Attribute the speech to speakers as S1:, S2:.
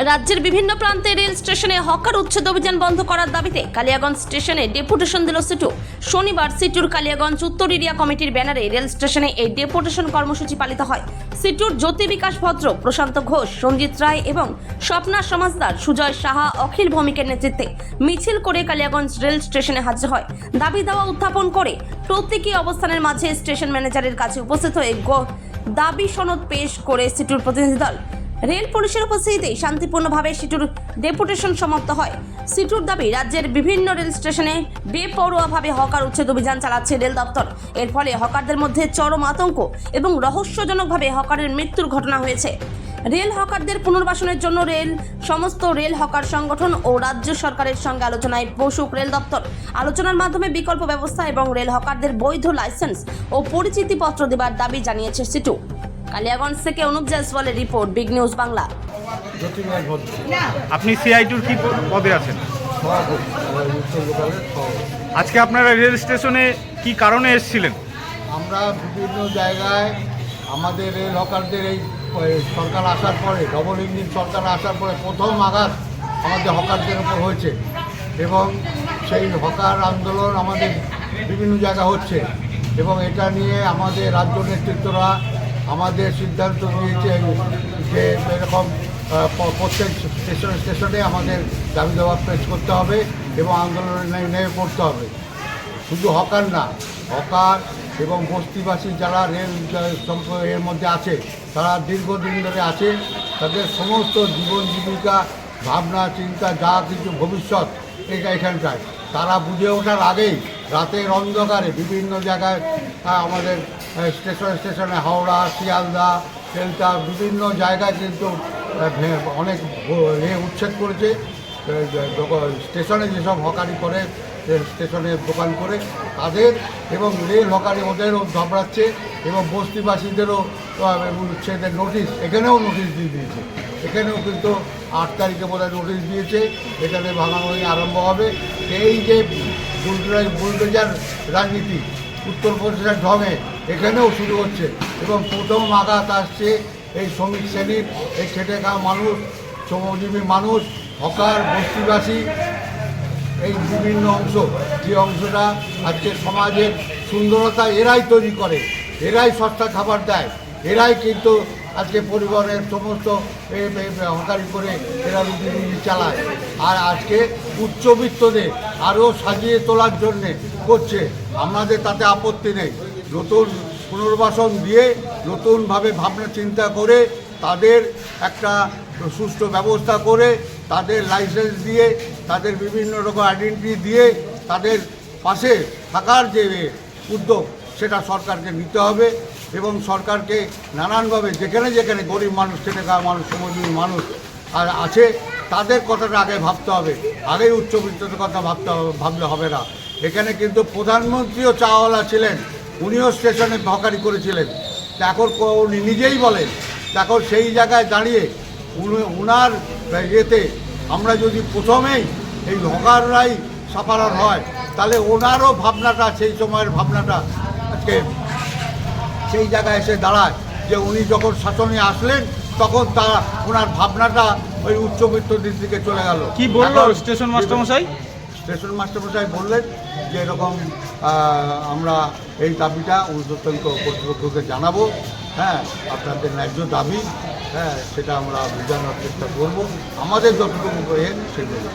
S1: রাজ্যের বিভিন্ন প্রান্তে রেল স্টেশনে হকার উচ্ছেদ অভিযান বন্ধ করার দাবিতে কালিয়াগঞ্জ স্টেশনে ডেপুটেশন দিল সিটু। শনিবার সিটুর কালিয়াগঞ্জ উত্তর এরিয়া কমিটির ব্যানারে রেল স্টেশনে এই ডেপুটেশন কর্মসূচি পালিত হয়। সিটুর জ্যোতি বিকাশ ভদ্র, প্রশান্ত ঘোষ, সঞ্জিত রায় এবং স্বপ্না সমাজদার, সুজয় সাহা, অখিল ভৌমিকের নেতৃত্বে মিছিল করে কালিয়াগঞ্জ রেল স্টেশনে হাজির হয়। দাবি দাওয়া উত্থাপন করে প্রতীকী অবস্থানের মাঝে স্টেশন ম্যানেজারের কাছে উপস্থিত হয়ে দাবি সনদ পেশ করে সিটুর প্রতিনিধি দল রেল পুলিশের উপস্থিতিতে শান্তিপূর্ণভাবে সিটুর ডেপুটেশন সমাপ্ত হয়। সিটুর দাবি, রাজ্যের বিভিন্ন রেল স্টেশনে বেপরোয়াভাবে হকার উচ্ছেদ অভিযান চালাচ্ছে রেল দপ্তর। এর ফলে হকারদের মধ্যে চরম আতঙ্ক এবং রহস্যজনকভাবে হকারের মৃত্যুর ঘটনা হয়েছে। রেল হকারদের পুনর্বাসনের জন্য সমস্ত রেল হকার সংগঠন ও রাজ্য সরকারের সঙ্গে আলোচনায় বসুক রেল দপ্তর। আলোচনার মাধ্যমে বিকল্প ব্যবস্থা এবং রেল হকারদের বৈধ লাইসেন্স ও পরিচিতিপত্র দেবার দাবি জানিয়েছে সিটু। কালিয়াগঞ্জ থেকে অনুপ জয়সওয়ালের রিপোর্ট, বিগ নিউজ বাংলা।
S2: আপনি সিআই2 কি পদে আছেন? আজকে আপনারা রেল স্টেশনে কি কারণে এসেছিলেন?
S3: আমরা বিভিন্ন জায়গায় আমাদের রেল হকারদের এই সরকার আসার পরে, ডবল ইঞ্জিন সরকার আসার পরে প্রথম আঘাত আমাদের হকারদের উপর হয়েছে এবং সেই হকার আন্দোলন আমাদের বিভিন্ন জায়গা হচ্ছে এবং এটা নিয়ে আমাদের রাজ্য নেতৃত্বরা আমাদের সিদ্ধান্ত নিয়েছে যে এরকম প্রত্যেক স্টেশনে আমাদের দাবি দাওয়া পেশ করতে হবে এবং আন্দোলনে নেমে পড়তে হবে। শুধু হকার না, হকার এবং বস্তিবাসী যারা রেল এর মধ্যে আছে, তারা দীর্ঘদিন ধরে আছে, তাদের সমস্ত জীবন জীবিকা, ভাবনা চিন্তা, যা কিছু ভবিষ্যৎ এখানটায় তারা বুঝে ওঠার আগেই রাতের অন্ধকারে বিভিন্ন জায়গায় আমাদের স্টেশনে হাওড়া, শিয়ালদা, তেলতা বিভিন্ন জায়গায় কিন্তু অনেক উচ্ছেদ করেছে। স্টেশনে যেসব হকারি করে, স্টেশনে দোকান করে তাদের এবং রেল হকারি ওদেরও ধবড়াচ্ছে এবং বস্তিবাসীদেরও উচ্ছেদের নোটিশ, এখানেও নোটিশ দিয়ে দিয়েছে। এখানেও কিন্তু 8 তারিখে বোধহয় নোটিশ দিয়েছে, এখানে ভাঙাভাঙি আরম্ভ হবে। এই যে বুলডোজার রাজনীতি উত্তরপ্রদেশের ঢঙে এখানেও শুরু হচ্ছে এবং প্রথম আঘাত আসছে এই শ্রমিক শ্রেণীর, এই খেটে খাওয়া মানুষ, শ্রমজীবী মানুষ, হকার, বস্তিবাসী, এই বিভিন্ন অংশ, যে অংশটা আজকে সমাজের সুন্দরতা এরাই তৈরি করে, এরাই সস্তা খাবার দেয়, এরাই কিন্তু আজকে পরিবারের সমস্ত হকারি করে এরা রুটি চালায়। আর আজকে উচ্চবিত্তদের আরও সাজিয়ে তোলার জন্যে করছে, আমাদের তাতে আপত্তি নেই। নতুন পুনর্বাসন দিয়ে, নতুনভাবে ভাবনা চিন্তা করে, তাদের একটা সুষ্ঠু ব্যবস্থা করে, তাদের লাইসেন্স দিয়ে, তাদের বিভিন্ন রকম আইডেন্টিটি দিয়ে তাদের পাশে থাকার যে উদ্যোগ, সেটা সরকারকে নিতে হবে এবং সরকারকে নানানভাবে যেখানে যেখানে গরিব মানুষ, খেটে খাওয়া মানুষ, শ্রমজীবী মানুষ আর আছে, তাদের কথাটা আগে ভাবতে হবে। আগেই উচ্চবিত্তের কথা ভাবলে হবে না। এখানে কিন্তু প্রধানমন্ত্রীও চাওয়ালা ছিলেন, উনিও স্টেশনে হকারি করেছিলেন। এখন উনি নিজেই বলেন, এখন সেই জায়গায় দাঁড়িয়ে উনার ইয়েতে আমরা যদি প্রথমেই এই হকাররাই সাফারার হয়, তাহলে ওনারও ভাবনাটা, সেই সময়ের ভাবনাটা আজকে সেই জায়গায় এসে দাঁড়ায় যে উনি যখন শাসনে আসলেন তখন ওনার ভাবনাটা ওই উচ্চবিত্তদের দিকে চলে গেল।
S2: কি বললো স্টেশন মাস্টারমশাই?
S3: স্টেশন মাস্টারমশাই বললেন যে এরকম আমরা এই দাবিটা ঊর্ধ্বতন কর্তৃপক্ষকে জানাবো, হ্যাঁ, আপনাদের ন্যায্য দাবি, হ্যাঁ, সেটা আমরা বোঝানোর চেষ্টা করব, আমাদের যতটুকু করেন সেগুলো।